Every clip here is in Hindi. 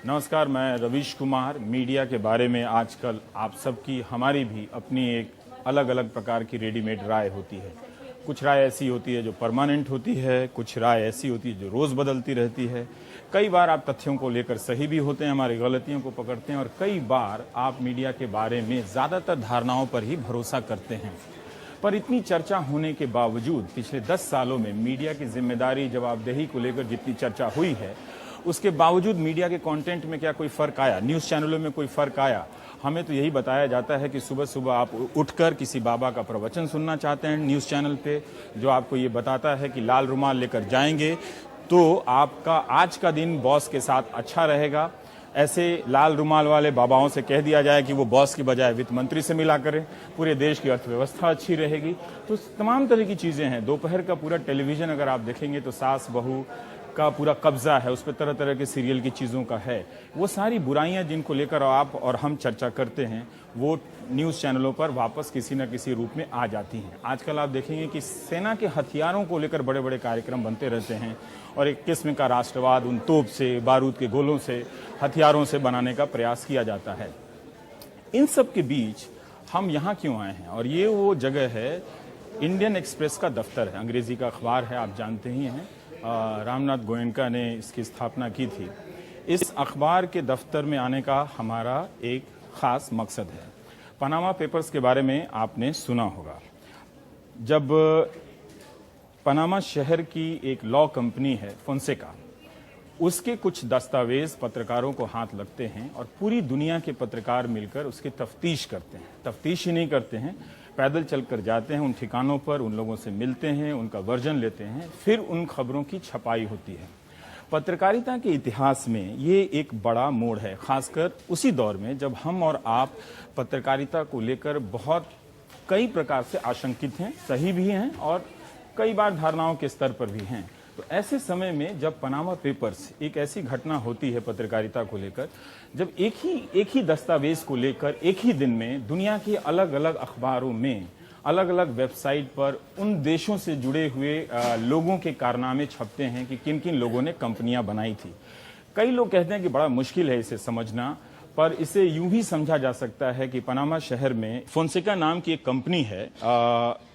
नमस्कार, मैं रवीश कुमार। मीडिया के बारे में आजकल आप सबकी, हमारी भी अपनी एक अलग अलग प्रकार की रेडीमेड राय होती है। कुछ राय ऐसी होती है जो परमानेंट होती है, कुछ राय ऐसी होती है जो रोज़ बदलती रहती है। कई बार आप तथ्यों को लेकर सही भी होते हैं, हमारी गलतियों को पकड़ते हैं, और कई बार आप मीडिया के बारे में ज़्यादातर धारणाओं पर ही भरोसा करते हैं। पर इतनी चर्चा होने के बावजूद पिछले 10 सालों में मीडिया की जिम्मेदारी, जवाबदेही को लेकर जितनी चर्चा हुई है, उसके बावजूद मीडिया के कंटेंट में क्या कोई फ़र्क आया? न्यूज़ चैनलों में कोई फ़र्क आया? हमें तो यही बताया जाता है कि सुबह सुबह आप उठकर किसी बाबा का प्रवचन सुनना चाहते हैं न्यूज़ चैनल पे, जो आपको ये बताता है कि लाल रुमाल लेकर जाएंगे तो आपका आज का दिन बॉस के साथ अच्छा रहेगा। ऐसे लाल रुमाल वाले बाबाओं से कह दिया जाए कि वो बॉस की बजाय वित्त मंत्री से मिला करें, पूरे देश की अर्थव्यवस्था अच्छी रहेगी। तो तमाम तरह की चीज़ें हैं। दोपहर का पूरा टेलीविज़न अगर आप देखेंगे तो सास बहू का पूरा कब्जा है, उस पर तरह तरह के सीरियल की चीज़ों का है। वो सारी बुराइयां जिनको लेकर आप और हम चर्चा करते हैं, वो न्यूज़ चैनलों पर वापस किसी न किसी रूप में आ जाती हैं। आजकल आप देखेंगे कि सेना के हथियारों को लेकर बड़े बड़े कार्यक्रम बनते रहते हैं, और एक किस्म का राष्ट्रवाद उन तोप से, बारूद के गोलों से, हथियारों से बनाने का प्रयास किया जाता है। इन सब के बीच हम यहाँ क्यों आए हैं? और ये वो जगह है, इंडियन एक्सप्रेस का दफ्तर है, अंग्रेजी का अखबार है, आप जानते ही हैं। रामनाथ गोयनका ने इसकी स्थापना की थी। इस अखबार के दफ्तर में आने का हमारा एक ख़ास मकसद है। पनामा पेपर्स के बारे में आपने सुना होगा। जब पनामा शहर की एक लॉ कंपनी है फोंसेका, उसके कुछ दस्तावेज पत्रकारों को हाथ लगते हैं और पूरी दुनिया के पत्रकार मिलकर उसकी तफ्तीश करते हैं। तफ्तीश ही नहीं करते हैं, पैदल चलकर जाते हैं उन ठिकानों पर, उन लोगों से मिलते हैं, उनका वर्जन लेते हैं, फिर उन खबरों की छपाई होती है। पत्रकारिता के इतिहास में ये एक बड़ा मोड़ है, खासकर उसी दौर में जब हम और आप पत्रकारिता को लेकर बहुत कई प्रकार से आशंकित हैं, सही भी हैं और कई बार धारणाओं के स्तर पर भी हैं। तो ऐसे समय में जब पनामा पेपर्स, एक ऐसी घटना होती है पत्रकारिता को लेकर, जब एक ही दस्तावेज को लेकर एक ही दिन में दुनिया के अलग अलग अखबारों में, अलग अलग वेबसाइट पर उन देशों से जुड़े हुए लोगों के कारनामे छपते हैं कि किन किन लोगों ने कंपनियां बनाई थी। कई लोग कहते हैं कि बड़ा मुश्किल है इसे समझना, पर इसे यूं भी समझा जा सकता है कि पनामा शहर में फोंसेका नाम की एक कंपनी है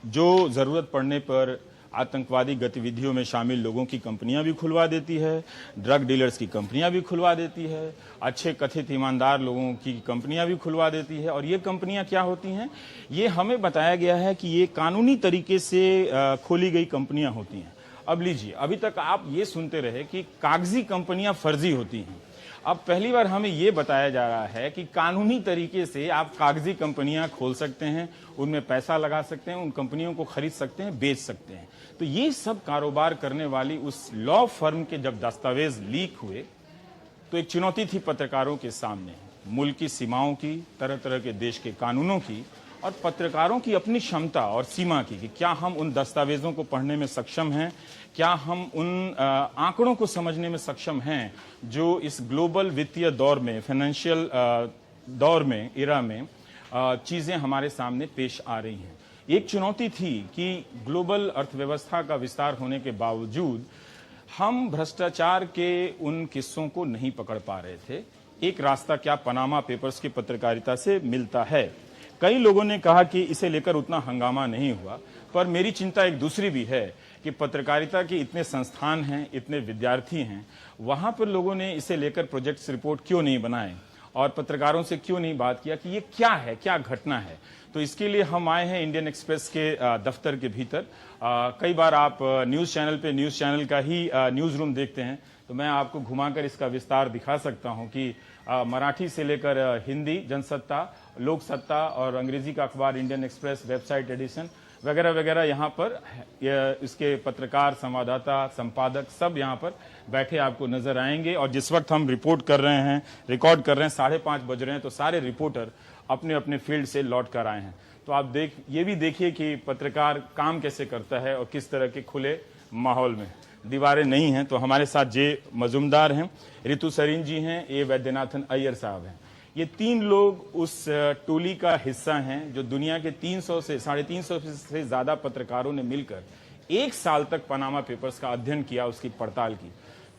जो ज़रूरत पड़ने पर आतंकवादी गतिविधियों में शामिल लोगों की कंपनियां भी खुलवा देती है, ड्रग डीलर्स की कंपनियां भी खुलवा देती है, अच्छे कथित ईमानदार लोगों की कंपनियां भी खुलवा देती है। और ये कंपनियां क्या होती हैं? ये हमें बताया गया है कि ये कानूनी तरीके से खोली गई कंपनियां होती हैं। अब लीजिए, अभी तक आप ये सुनते रहे कि कागजी कंपनियां फर्जी होती हैं। अब पहली बार हमें यह बताया जा रहा है कि कानूनी तरीके से आप कागजी कंपनियां खोल सकते हैं, उनमें पैसा लगा सकते हैं, उन कंपनियों को खरीद सकते हैं, बेच सकते हैं। तो ये सब कारोबार करने वाली उस लॉ फर्म के जब दस्तावेज लीक हुए तो एक चुनौती थी पत्रकारों के सामने, मुल्क की सीमाओं की, तरह तरह के देश के कानूनों की, और पत्रकारों की अपनी क्षमता और सीमा की कि क्या हम उन दस्तावेजों को पढ़ने में सक्षम हैं, क्या हम उन आंकड़ों को समझने में सक्षम हैं जो इस ग्लोबल वित्तीय दौर में, फाइनेंशियल दौर में, इरा में चीज़ें हमारे सामने पेश आ रही हैं। एक चुनौती थी कि ग्लोबल अर्थव्यवस्था का विस्तार होने के बावजूद हम भ्रष्टाचार के उन किस्सों को नहीं पकड़ पा रहे थे। एक रास्ता क्या पनामा पेपर्स की पत्रकारिता से मिलता है। कई लोगों ने कहा कि इसे लेकर उतना हंगामा नहीं हुआ, पर मेरी चिंता एक दूसरी भी है कि पत्रकारिता के इतने संस्थान हैं, इतने विद्यार्थी हैं, वहां पर लोगों ने इसे लेकर प्रोजेक्ट्स रिपोर्ट क्यों नहीं बनाए और पत्रकारों से क्यों नहीं बात किया कि ये क्या है, क्या घटना है। तो इसके लिए हम आए हैं इंडियन एक्सप्रेस के दफ्तर के भीतर। कई बार आप न्यूज़ चैनल पे न्यूज़ चैनल का ही न्यूज़ रूम देखते हैं, तो मैं आपको घुमाकर इसका विस्तार दिखा सकता हूं कि मराठी से लेकर हिंदी, जनसत्ता, लोक सत्ता और अंग्रेजी का अखबार इंडियन एक्सप्रेस, वेबसाइट एडिशन वगैरह वगैरह यहाँ पर इसके पत्रकार, संवाददाता, संपादक सब यहाँ पर बैठे आपको नजर आएंगे। और जिस वक्त हम रिपोर्ट कर रहे हैं, रिकॉर्ड कर रहे हैं, 5:30 बज रहे हैं, तो सारे रिपोर्टर अपने अपने फील्ड से लौट कर आए हैं। तो आप ये भी देखिए कि पत्रकार काम कैसे करता है और किस तरह के खुले माहौल में। दीवारें नहीं हैं। तो हमारे साथ जे मजुमदार हैं, ऋतु सरीन जी हैं, ए वैद्यनाथन अय्यर साहब हैं। ये 3 लोग उस टोली का हिस्सा हैं जो दुनिया के 300 से 350 से ज्यादा पत्रकारों ने मिलकर 1 साल तक पनामा पेपर्स का अध्ययन किया, उसकी पड़ताल की।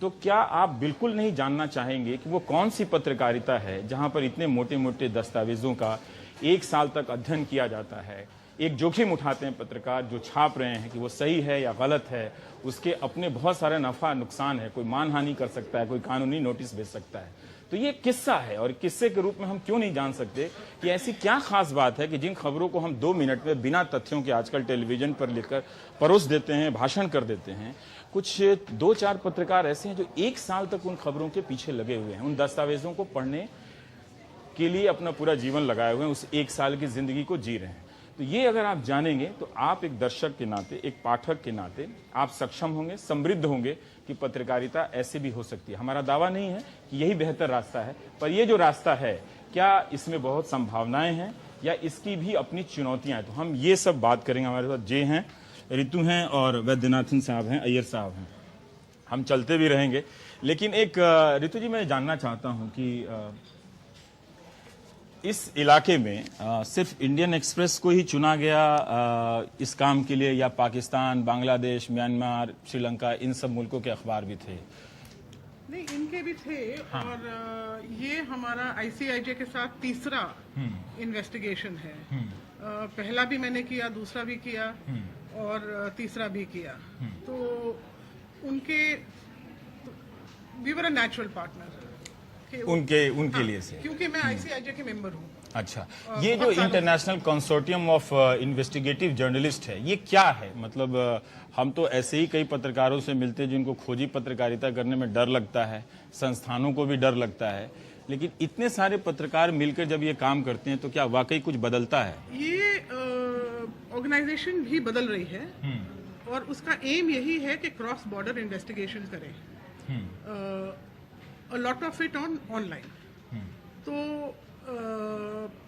तो क्या आप बिल्कुल नहीं जानना चाहेंगे कि वो कौन सी पत्रकारिता है जहां पर इतने मोटे मोटे दस्तावेजों का 1 साल तक अध्ययन किया जाता है, एक जोखिम उठाते हैं पत्रकार जो छाप रहे हैं कि वो सही है या गलत है, उसके अपने बहुत सारे नफा नुकसान है, कोई मानहानि कर सकता है, कोई कानूनी नोटिस भेज सकता है। तो ये किस्सा है और किस्से के रूप में हम क्यों नहीं जान सकते कि ऐसी क्या खास बात है कि जिन खबरों को हम 2 मिनट में बिना तथ्यों के आजकल टेलीविजन पर लेकर परोस देते हैं, भाषण कर देते हैं, कुछ 2-4 पत्रकार ऐसे हैं जो 1 साल तक उन खबरों के पीछे लगे हुए हैं, उन दस्तावेजों को पढ़ने के लिए अपना पूरा जीवन लगाए हुए हैं, उस 1 साल की जिंदगी को जी रहे हैं। तो ये अगर आप जानेंगे तो आप एक दर्शक के नाते, एक पाठक के नाते आप सक्षम होंगे, समृद्ध होंगे कि पत्रकारिता ऐसे भी हो सकती है। हमारा दावा नहीं है कि यही बेहतर रास्ता है, पर ये जो रास्ता है क्या इसमें बहुत संभावनाएं हैं या इसकी भी अपनी चुनौतियां हैं। तो हम ये सब बात करेंगे। हमारे साथ जय हैं, ऋतु हैं और वैद्यनाथन साहब हैं, अय्यर साहब हैं। हम चलते भी रहेंगे, लेकिन एक ऋतु जी मैं जानना चाहता हूं कि इस इलाके में सिर्फ इंडियन एक्सप्रेस को ही चुना गया इस काम के लिए, या पाकिस्तान, बांग्लादेश, म्यांमार, श्रीलंका, इन सब मुल्कों के अखबार भी थे? नहीं, इनके भी थे। हाँ। और ये हमारा ICIJ के साथ तीसरा इन्वेस्टिगेशन है। पहला भी मैंने किया, दूसरा भी किया और तीसरा भी किया। तो उनके we were a natural partner उनके लिए से, क्योंकि मैं ICIJ के मेंबर हूँ। अच्छा, ये जो international consortium of investigative journalist है, ये क्या है? मतलब हम तो ऐसे ही कई पत्रकारों से मिलते हैं जिनको खोजी पत्रकारिता करने में डर लगता है, संस्थानों को भी डर लगता है, लेकिन इतने सारे पत्रकार मिलकर जब ये काम करते हैं तो क्या वाकई कुछ बदलता है? ये ऑर्गेनाइजेशन भी बदल रही है और उसका एम यही है कि क्रॉस बॉर्डर इन्वेस्टिगेशन करें, a lot of it online. तो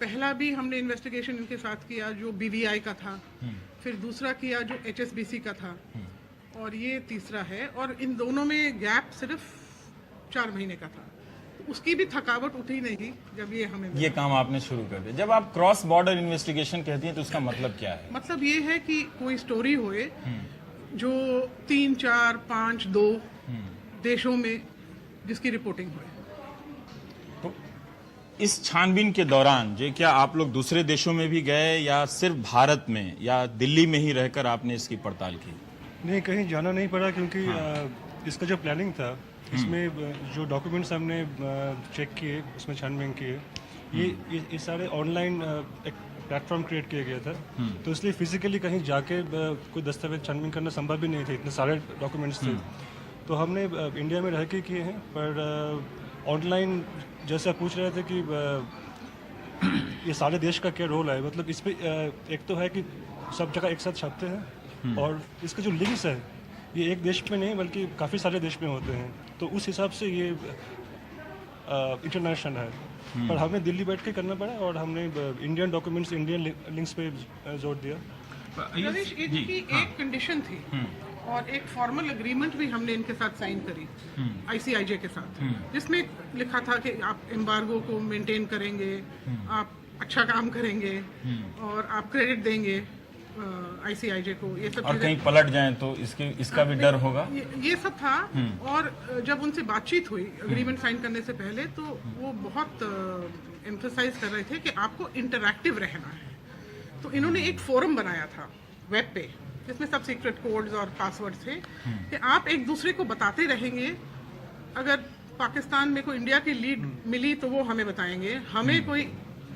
पहला भी हमने इन्वेस्टिगेशन इनके साथ किया जो BVI का था, फिर दूसरा किया जो HSBC का था, और ये तीसरा है। और इन दोनों में गैप सिर्फ 4 महीने का था। तो उसकी भी थकावट उठी नहीं जब ये हमें ये काम आपने शुरू कर दिया। जब आप क्रॉस बॉर्डर इन्वेस्टिगेशन कहती हैं तो उसका मतलब क्या है? मतलब ये है कि कोई स्टोरी होए जो 3, 4, 5, 2 देशों में जिसकी रिपोर्टिंग हुई। तो इस छानबीन के दौरान जो क्या आप लोग दूसरे देशों में भी गए या सिर्फ भारत में या दिल्ली में ही रहकर आपने इसकी पड़ताल की? नहीं, कहीं जाना नहीं पड़ा क्योंकि इसका जो प्लानिंग था, इसमें जो डॉक्यूमेंट्स हमने चेक किए, उसमें छानबीन किए, ये सारे ऑनलाइन एक प्लेटफॉर्म क्रिएट किया गया था। तो इसलिए फिजिकली कहीं जाके कोई दस्तावेज छानबीन करना संभव भी नहीं थे, इतने सारे डॉक्यूमेंट्स थे। तो हमने इंडिया में रह के किए हैं, पर ऑनलाइन जैसे आप पूछ रहे थे कि ये सारे देश का क्या रोल है, मतलब इस पे एक तो है कि सब जगह एक साथ छापते हैं और इसके जो लिंक्स है ये एक देश में नहीं बल्कि काफ़ी सारे देश में होते हैं, तो उस हिसाब से ये इंटरनेशनल है। पर हमें दिल्ली बैठ के करना पड़ा और हमने इंडियन डॉक्यूमेंट्स, इंडियन लिंक्स पे जोर दिया। रवीश, इनकी एक कंडीशन थी और एक फॉर्मल एग्रीमेंट भी हमने इनके साथ साइन करी ICIJ के साथ, जिसमें लिखा था कि आप एम्बार्गो को मेंटेन करेंगे, आप अच्छा काम करेंगे और आप क्रेडिट देंगे ICIJ को। ये सब और कहीं पलट जाएं तो इसका भी डर होगा। ये सब था। और जब उनसे बातचीत हुई एग्रीमेंट साइन करने से पहले, तो वो बहुत एम्फसाइज कर रहे थे कि आपको इंटरैक्टिव रहना है। तो इन्होंने एक फोरम बनाया था वेब पे, जिसमें सब सीक्रेट कोड्स और पासवर्ड थे कि आप एक दूसरे को बताते रहेंगे। अगर पाकिस्तान में कोई इंडिया की लीड मिली तो वो हमें बताएंगे, हमें कोई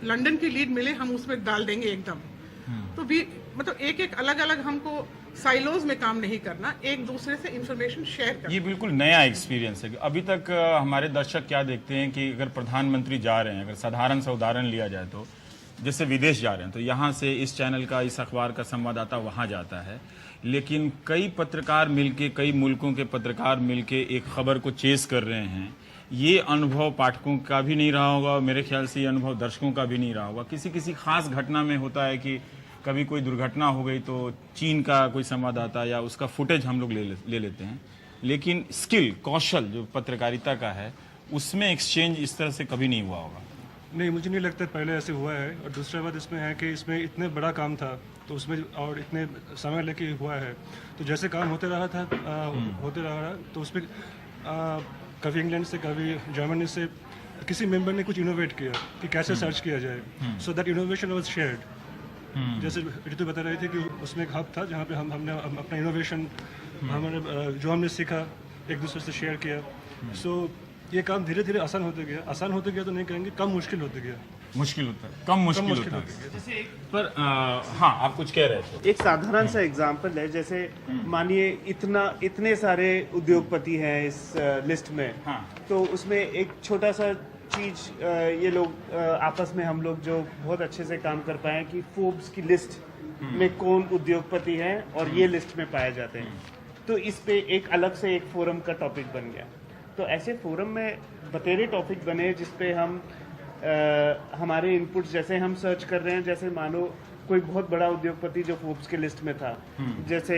लंदन की लीड मिले हम उसमें डाल देंगे एकदम। तो भी मतलब एक अलग अलग हमको साइलोज में काम नहीं करना, एक दूसरे से इंफॉर्मेशन शेयर करना। ये बिल्कुल नया एक्सपीरियंस है। अभी तक हमारे दर्शक क्या देखते हैं कि अगर प्रधानमंत्री जा रहे हैं, अगर साधारण सा उदाहरण लिया जाए तो जैसे विदेश जा रहे हैं तो यहाँ से इस चैनल का, इस अखबार का संवाददाता वहाँ जाता है, लेकिन कई पत्रकार मिलके, कई मुल्कों के पत्रकार मिलके एक खबर को चेस कर रहे हैं। ये अनुभव पाठकों का भी नहीं रहा होगा, मेरे ख्याल से ये अनुभव दर्शकों का भी नहीं रहा होगा। किसी खास घटना में होता है कि कभी कोई दुर्घटना हो गई तो चीन का कोई संवाददाता या उसका फुटेज हम लोग ले लेते हैं, लेकिन स्किल, कौशल जो पत्रकारिता का है उसमें एक्सचेंज इस तरह से कभी नहीं हुआ होगा। नहीं, मुझे नहीं लगता पहले ऐसे हुआ है। और दूसरा बात इसमें है कि इसमें इतने बड़ा काम था तो उसमें और इतने समय लेके हुआ है, तो जैसे काम होते रहा था तो उसमें कभी इंग्लैंड से कभी जर्मनी से किसी मेंबर ने कुछ इनोवेट किया कि कैसे सर्च किया जाए, so that innovation was shared. जैसे ऋतु बता रही थी कि उसमें एक हब था जहाँ पे हमने अपना इनोवेशन हमारे जो हमने सीखा एक दूसरे से शेयर किया। सो ये काम धीरे धीरे आसान होते गया तो नहीं कहेंगे, कम मुश्किल होते गया। मुश्किल होता है, कम मुश्किल होता है। पर हाँ, आप कुछ कह रहे थे। एक साधारण सा एग्जांपल है, जैसे मानिए इतने सारे उद्योगपति हैं इस लिस्ट में, हाँ। तो उसमें एक छोटा सा चीज ये लोग आपस में हम लोग जो बहुत अच्छे से काम कर पाए कि फोर्ब्स की लिस्ट में कौन उद्योगपति हैं और ये लिस्ट में पाए जाते हैं, तो इस पे एक अलग से एक फोरम का टॉपिक बन गया। तो ऐसे फोरम में बतेरे टॉपिक बने जिसपे हम हमारे इनपुट्स, जैसे हम सर्च कर रहे हैं, जैसे मानो कोई बहुत बड़ा उद्योगपति जो फोर्ब्स के लिस्ट में था, जैसे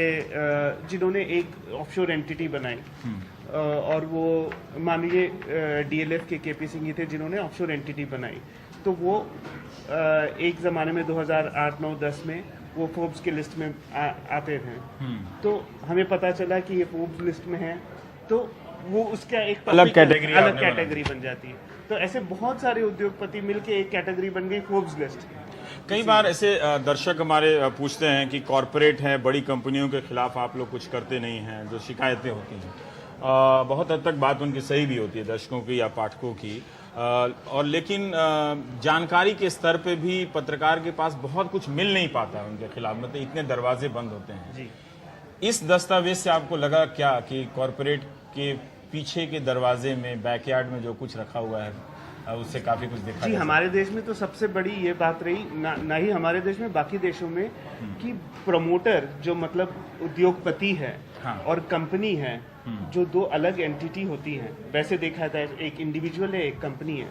जिन्होंने एक ऑफशोर एंटिटी बनाई, और वो मानिए डीएलएफ के केपी सिंह ही थे जिन्होंने ऑफशोर एंटिटी बनाई, तो वो एक ज़माने में 2008, 9, 10 में वो फोर्ब्स के लिस्ट में आते थे। तो हमें पता चला कि ये फोर्ब्स लिस्ट में है, तो वो उसका एक अलग कैटेगरी बन जाती है। तो ऐसे बहुत सारे उद्योगपति मिलके एक कैटेगरी बन गई फोर्ब्स लिस्ट। कई बार ऐसे दर्शक हमारे पूछते हैं कि कॉरपोरेट है, बड़ी कंपनियों के खिलाफ आप लोग कुछ करते नहीं हैं, जो शिकायतें होती हैं। बहुत हद तक बात उनकी सही भी होती है, दर्शकों की या पाठकों की, और लेकिन जानकारी के स्तर पे भी पत्रकार के पास बहुत कुछ मिल नहीं पाता है उनके खिलाफ, मतलब इतने दरवाजे बंद होते हैं जी। इस दस्तावेज से आपको लगा क्या कि कॉरपोरेट के पीछे के दरवाजे में, बैकयार्ड में जो कुछ रखा हुआ है उससे काफी कुछ देखा जी, हमारे देश में तो सबसे बड़ी ये बात रही ना ही हमारे देश में, बाकी देशों में, कि प्रमोटर जो मतलब उद्योगपति है, हाँ। और कंपनी है, जो दो अलग एंटिटी होती हैं। वैसे देखा जाए एक इंडिविजुअल है, एक कंपनी है,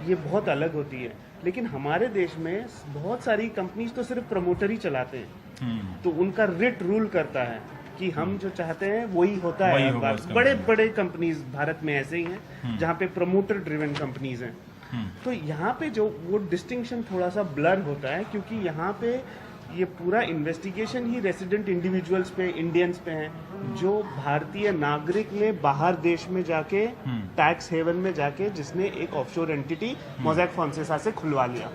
ये बहुत अलग होती है। लेकिन हमारे देश में बहुत सारी कंपनीज तो सिर्फ प्रमोटर ही चलाते हैं, तो उनका रिट रूल करता है कि हम जो चाहते हैं वही होता है हर बार। बड़े बड़े कंपनीज भारत में ऐसे ही हैं जहाँ पे प्रमोटर ड्रिवन कंपनीज हैं। तो यहाँ पे जो वो डिस्टिंक्शन थोड़ा सा ब्लर होता है, क्योंकि यहाँ पे ये पूरा इन्वेस्टिगेशन ही रेसिडेंट इंडिविजुअल्स पे, इंडियंस पे है, जो भारतीय नागरिक ने बाहर देश में जाके टैक्स हेवन में जाके जिसने एक ऑफशोर एंटिटी मोज़ैक फोंसेका से खुलवा लिया।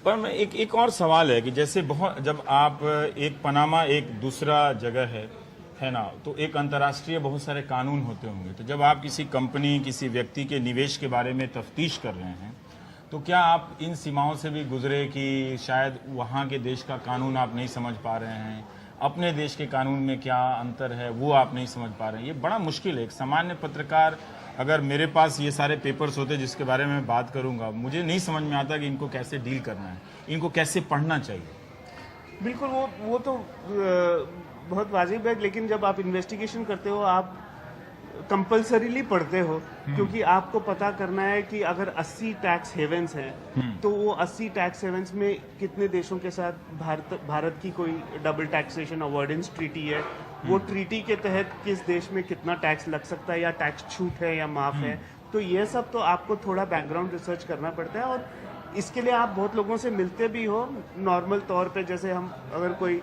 पर मैं एक और सवाल है कि जैसे बहुत, जब आप एक पनामा एक दूसरा जगह है ना, तो एक अंतर्राष्ट्रीय बहुत सारे कानून होते होंगे। तो जब आप किसी कंपनी, किसी व्यक्ति के निवेश के बारे में तफ्तीश कर रहे हैं, तो क्या आप इन सीमाओं से भी गुजरे कि शायद वहाँ के देश का कानून आप नहीं समझ पा रहे हैं, अपने देश के कानून में क्या अंतर है वो आप नहीं समझ पा रहे हैं? ये बड़ा मुश्किल है। एक सामान्य पत्रकार, अगर मेरे पास ये सारे पेपर्स होते जिसके बारे में बात करूंगा, मुझे नहीं समझ में आता कि इनको कैसे डील करना है, इनको कैसे पढ़ना चाहिए। बिल्कुल, वो तो बहुत वाजिब है, लेकिन जब आप इन्वेस्टिगेशन करते हो आप कंपल्सरीली पढ़ते हो, क्योंकि आपको पता करना है कि अगर 80 टैक्स हेवेंस हैं, तो वो 80 टैक्स हेवेंस में कितने देशों के साथ भारत की कोई डबल टैक्सेशन अवॉइडेंस ट्रीटी है, वो ट्रीटी के तहत किस देश में कितना टैक्स लग सकता है, या टैक्स छूट है या माफ है। तो ये सब तो आपको थोड़ा बैकग्राउंड रिसर्च करना पड़ता है, और इसके लिए आप बहुत लोगों से मिलते भी हो नॉर्मल तौर पे। जैसे हम अगर कोई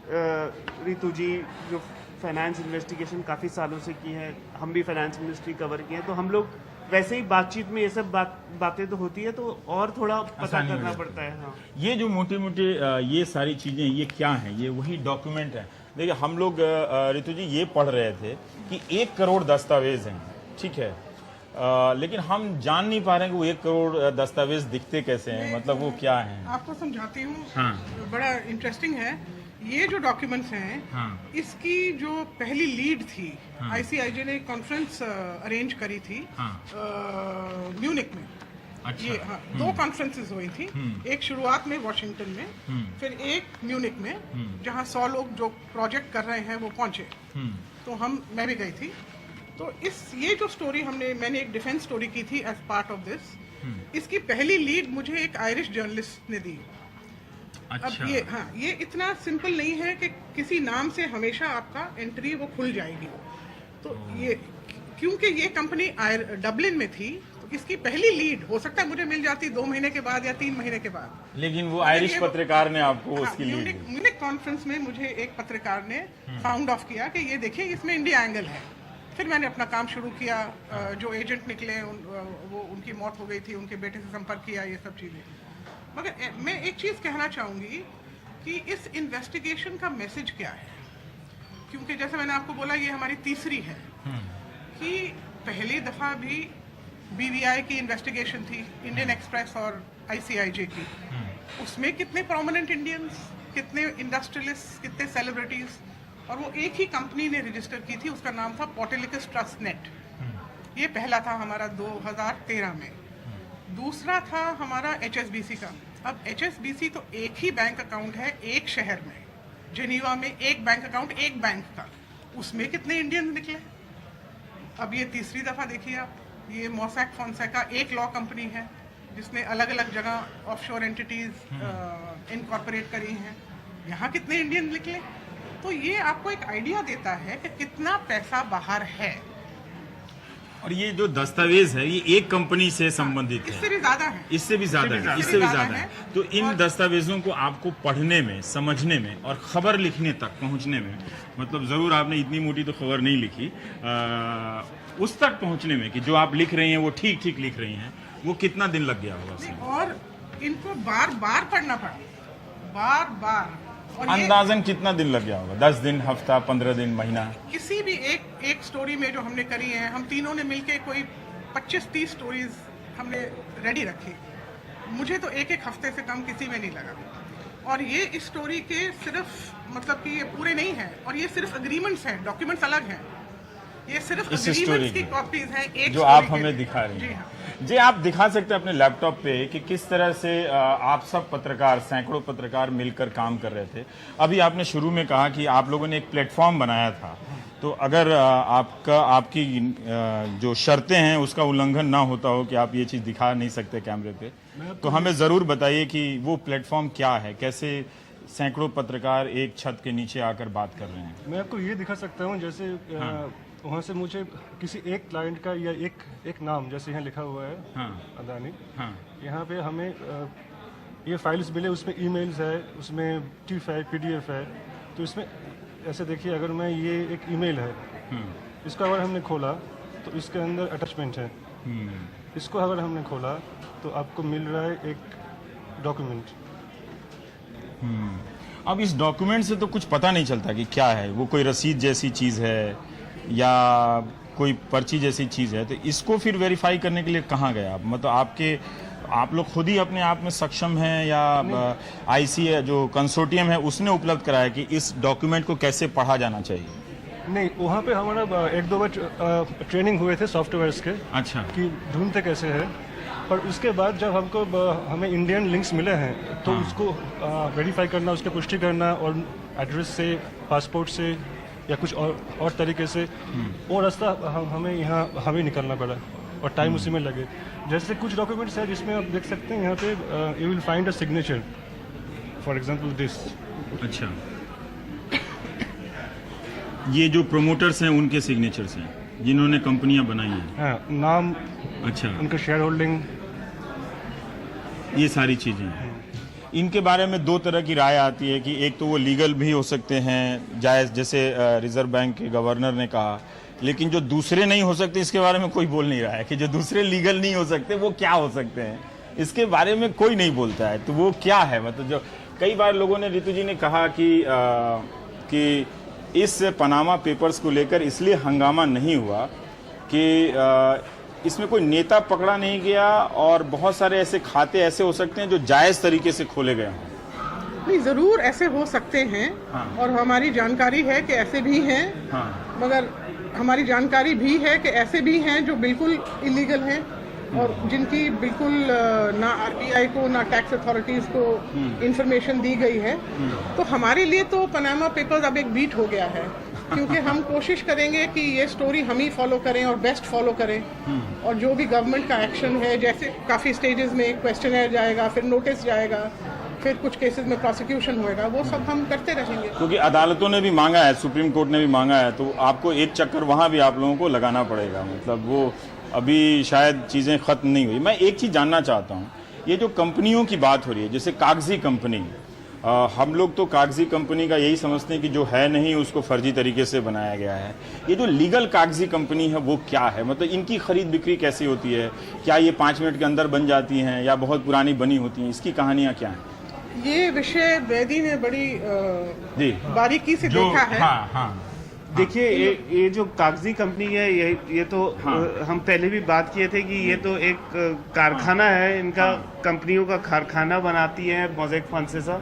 रितु जी जो फाइनेंस इन्वेस्टिगेशन काफ़ी सालों से की है, हम भी फाइनेंस मिनिस्ट्री कवर किए हैं, तो हम लोग वैसे ही बातचीत में ये सब बातें तो होती है, तो और थोड़ा पता करना पड़ता है। हाँ। ये जो मोटे मोटे ये सारी चीजें ये क्या हैं? ये वही डॉक्यूमेंट है। देखिए, हम लोग रितु जी ये पढ़ रहे थे कि 1 करोड़ दस्तावेज हैं, ठीक है, लेकिन हम जान नहीं पा रहे हैं कि वो 1 करोड़ दस्तावेज दिखते कैसे हैं, मतलब वो क्या हैं। आपको समझाती हूँ। हाँ। बड़ा इंटरेस्टिंग है। ये जो डॉक्यूमेंट्स हैं, हाँ। इसकी जो पहली लीड थी, आईसीआईजे ने एक कॉन्फ्रेंस अरेंज करी थी, हाँ। म्यूनिक में। अच्छा। ये 2 कॉन्फ्रेंसेस हुई थी, एक शुरुआत में वॉशिंगटन में, फिर एक म्यूनिक में, जहाँ 100 लोग जो प्रोजेक्ट कर रहे हैं वो पहुंचे। तो मैं भी गई थी। तो ये जो स्टोरी मैंने एक डिफेंस स्टोरी की थी एज पार्ट ऑफ दिस। इसकी पहली लीड मुझे एक आयरिश जर्नलिस्ट ने दी। अच्छा। अब ये इतना सिंपल नहीं है कि किसी नाम से हमेशा आपका एंट्री वो खुल जाएगी। तो ये क्योंकि ये कंपनी डबलिन में थी, तो इसकी पहली लीड हो सकता है मुझे मिल जाती 2 महीने के बाद या 3 महीने के बाद, लेकिन वो आयरिश पत्रकार ने आपको उसकी लीड। म्यूनिक कॉन्फ्रेंस में मुझे एक पत्रकार ने फाउंड ऑफ किया कि ये देखिए इसमें इंडिया एंगल है। फिर मैंने अपना काम शुरू किया। जो एजेंट निकले वो उनकी मौत हो गई थी, उनके बेटे से संपर्क किया, ये सब चीज़ें। मगर मैं एक चीज़ कहना चाहूँगी कि इस इन्वेस्टिगेशन का मैसेज क्या है, क्योंकि जैसे मैंने आपको बोला ये हमारी तीसरी है कि पहली दफ़ा भी BVI की इन्वेस्टिगेशन थी, इंडियन एक्सप्रेस और ICIJ की। उसमें कितने प्रोमिनेंट इंडियंस, कितने इंडस्ट्रियलिस्ट, कितने सेलिब्रिटीज, और वो एक ही कंपनी ने रजिस्टर की थी, उसका नाम था पोर्टिलिकस ट्रस्ट नेट। ये पहला था हमारा 2013 में। दूसरा था हमारा HSBC का। अब HSBC तो एक ही बैंक अकाउंट है एक शहर में, जेनीवा में एक बैंक अकाउंट एक बैंक का, उसमें कितने इंडियंस निकले। अब ये तीसरी दफ़ा देखिए आप, ये मोसैक फोनसेका एक लॉ कंपनी है जिसने अलग अलग जगह ऑफशोर एंटिटीज इनकॉर्पोरेट करी हैं, यहाँ कितने इंडियन निकले। तो ये आपको एक आइडिया देता है कि कितना पैसा बाहर है। और ये जो दस्तावेज है ये एक कंपनी से संबंधित इससे है, भी ज्यादा है, इससे भी ज्यादा है, इससे भी ज्यादा है। तो इन दस्तावेजों को आपको पढ़ने में, समझने में और खबर लिखने तक पहुंचने में, मतलब जरूर आपने इतनी मोटी तो खबर नहीं लिखी, उस तक पहुंचने में कि जो आप लिख रही हैं वो ठीक ठीक लिख रही हैं, वो कितना दिन लग गया होगा उसमें? और इनको बार बार पढ़ना पड़ा, बार बार। और ये अंदाजन कितना दिन लग गया होगा? 10 दिन, हफ्ता, 15 दिन, महीना? किसी भी एक स्टोरी में जो हमने करी है, हम तीनों ने मिलके कोई 25-30 स्टोरीज हमने रेडी रखी। मुझे तो एक हफ्ते से कम किसी में नहीं लगा। और ये इस स्टोरी के सिर्फ मतलब कि ये पूरे नहीं हैं, और ये सिर्फ अग्रीमेंट्स हैं, डॉक्यूमेंट्स अलग हैं। ये सिर्फ इस अग्रीमेंट्स स्टोरी की कॉपीज हैं एक जो स्टोरी आप के हमें लिए। दिखा रही जी हैं। हाँ। जी, आप दिखा सकते हैं अपने लैपटॉप पे कि किस तरह से आप सब पत्रकार, सैकड़ों पत्रकार मिलकर काम कर रहे थे। अभी आपने शुरू में कहा कि आप लोगों ने एक प्लेटफॉर्म बनाया था, तो अगर आपकी जो शर्तें हैं उसका उल्लंघन ना होता हो कि आप ये चीज़ दिखा नहीं सकते कैमरे पे, तो हमें ज़रूर बताइए कि वो प्लेटफॉर्म क्या है, कैसे सैकड़ों पत्रकार एक छत के नीचे आकर बात कर रहे हैं। मैं आपको ये दिखा सकता हूँ, जैसे वहाँ से मुझे किसी एक क्लाइंट का या एक नाम, जैसे यहाँ लिखा हुआ है अदानी, यहाँ पे हमें ये फाइल्स मिले, उसमें ईमेल्स है, उसमें टिफ है, PDF है। तो इसमें ऐसे देखिए, अगर मैं ये एक ईमेल है, इसको अगर हमने खोला तो इसके अंदर अटैचमेंट है। इसको अगर हमने खोला तो आपको मिल रहा है एक डॉक्यूमेंट। अब इस डॉक्यूमेंट से तो कुछ पता नहीं चलता कि क्या है, वो कोई रसीद जैसी चीज़ है या कोई पर्ची जैसी चीज़ है। तो इसको फिर वेरीफाई करने के लिए कहाँ गए आप? मतलब आप लोग खुद ही अपने आप में सक्षम हैं या IC जो कंसोर्टियम है उसने उपलब्ध कराया कि इस डॉक्यूमेंट को कैसे पढ़ा जाना चाहिए? नहीं, वहाँ पे हमारा 1-2 बार ट्रेनिंग हुए थे सॉफ्टवेयर्स के। अच्छा। कि ढूंढते कैसे है। पर उसके बाद जब हमें इंडियन लिंक्स मिले हैं तो उसको वेरीफाई करना, उसकी पुष्टि करना, और एड्रेस से, पासपोर्ट से या कुछ और तरीके से वो रास्ता हमें निकलना पड़ा, और टाइम उसी में लगे। जैसे कुछ डॉक्यूमेंट्स हैं जिसमें आप देख सकते हैं, यहाँ पे you will find a signature, for example this. अच्छा, ये जो प्रोमोटर्स हैं उनके सिग्नेचर्स हैं जिन्होंने कंपनियां बनाई हैं। हाँ, नाम, अच्छा, उनका शेयर होल्डिंग, ये सारी चीज़ें हैं। इनके बारे में 2 तरह की राय आती है कि एक तो वो लीगल भी हो सकते हैं, जायज़, जैसे रिजर्व बैंक के गवर्नर ने कहा, लेकिन जो दूसरे नहीं हो सकते इसके बारे में कोई बोल नहीं रहा है कि जो दूसरे लीगल नहीं हो सकते वो क्या हो सकते हैं, इसके बारे में कोई नहीं बोलता है। तो वो क्या है? मतलब जो कई बार लोगों ने, रितु जी ने कहा कि इस पनामा पेपर्स को लेकर इसलिए हंगामा नहीं हुआ कि इसमें कोई नेता पकड़ा नहीं गया और बहुत सारे ऐसे खाते ऐसे हो सकते हैं जो जायज़ तरीके से खोले गए हों। नहीं, ज़रूर ऐसे हो सकते हैं। और हमारी जानकारी है कि ऐसे भी हैं। मगर हमारी जानकारी भी है कि ऐसे भी हैं जो बिल्कुल इलीगल हैं और जिनकी बिल्कुल ना RBI को ना टैक्स अथॉरिटीज़ को इंफॉर्मेशन दी गई है। तो हमारे लिए तो पनामा पेपर्स अब एक बीट हो गया है, क्योंकि हम कोशिश करेंगे कि ये स्टोरी हम ही फॉलो करें और बेस्ट फॉलो करें। और जो भी गवर्नमेंट का एक्शन है, जैसे काफ़ी स्टेजेस में क्वेश्चनर जाएगा, फिर नोटिस जाएगा, फिर कुछ केसेस में प्रोसिक्यूशन होएगा, वो सब हम करते रहेंगे। क्योंकि अदालतों ने भी मांगा है, सुप्रीम कोर्ट ने भी मांगा है, तो आपको एक चक्कर वहाँ भी आप लोगों को लगाना पड़ेगा। मतलब वो अभी शायद चीज़ें ख़त्म नहीं हुई। मैं एक चीज़ जानना चाहता हूँ, ये जो कंपनियों की बात हो रही है, जैसे कागजी कंपनी, हम लोग तो कागजी कंपनी का यही समझते हैं कि जो है नहीं उसको फर्जी तरीके से बनाया गया है। ये जो लीगल कागजी कंपनी है वो क्या है, मतलब इनकी खरीद बिक्री कैसी होती है? क्या ये 5 मिनट के अंदर बन जाती हैं या बहुत पुरानी बनी होती हैं? इसकी कहानियाँ क्या हैं? ये विषय बेदी ने बड़ी जी बारीकी से देखा है। हाँ हाँ देखिए ये जो कागजी कंपनी है ये तो हम पहले भी बात किए थे कि ये तो एक कारखाना है, इनका कंपनियों का कारखाना बनाती है मोज़ेक फोंसेसा।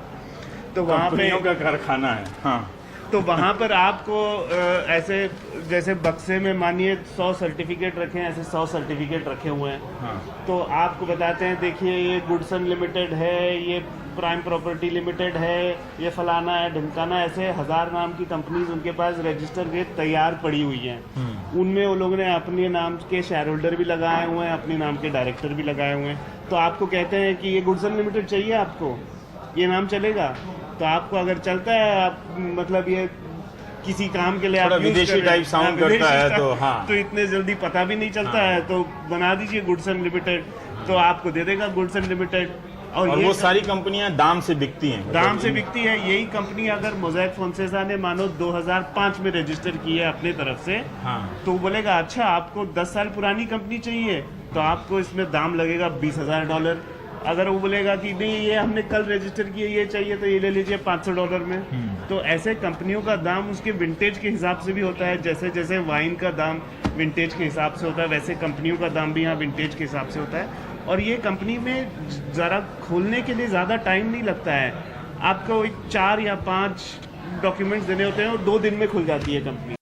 तो वहाँ पे कंपनियों का कारखाना है। हाँ तो वहाँ पर आपको ऐसे जैसे बक्से में मानिए 100 सर्टिफिकेट रखे हैं, ऐसे 100 सर्टिफिकेट रखे हुए हैं। हाँ तो आपको बताते हैं देखिए ये गुडसन लिमिटेड है, ये प्राइम प्रॉपर्टी लिमिटेड है, ये फलाना है ढिमकाना, ऐसे 1000 नाम की कंपनीज उनके पास रजिस्टर के तैयार पड़ी हुई हैं। उनमें वो लोगों ने अपने नाम के शेयर होल्डर भी लगाए हुए हैं, अपने नाम के डायरेक्टर भी लगाए हुए हैं। तो आपको कहते हैं कि ये गुडसन लिमिटेड चाहिए, आपको ये नाम चलेगा? तो आपको अगर चलता है, आप मतलब ये किसी काम के लिए आप यूज विदेशी कर रहे हैं, टाइप साउंड करता है तो हाँ, तो इतने जल्दी पता भी नहीं चलता है, तो बना दीजिए गुडसन लिमिटेड, तो आपको दे देगा गुडसन लिमिटेड। और ये वो सारी कंपनियां दाम से बिकती हैं। दाम से बिकती है। यही कंपनी अगर मोज़ेक फोंसेसा ने मानो 2005 में रजिस्टर की है अपने तरफ से, हाँ तो बोलेगा अच्छा आपको 10 साल पुरानी कंपनी चाहिए तो आपको इसमें दाम लगेगा $20,000। अगर वो बोलेगा कि नहीं ये हमने कल रजिस्टर किया, ये चाहिए तो ये ले लीजिए $500 में। तो ऐसे कंपनियों का दाम उसके विंटेज के हिसाब से भी होता है। जैसे जैसे वाइन का दाम विंटेज के हिसाब से होता है, वैसे कंपनियों का दाम भी यहाँ विंटेज के हिसाब से होता है। और ये कंपनी में ज़रा खोलने के लिए ज़्यादा टाइम नहीं लगता है, आपको 4 या 5 डॉक्यूमेंट्स देने होते हैं और 2 दिन में खुल जाती है कंपनी।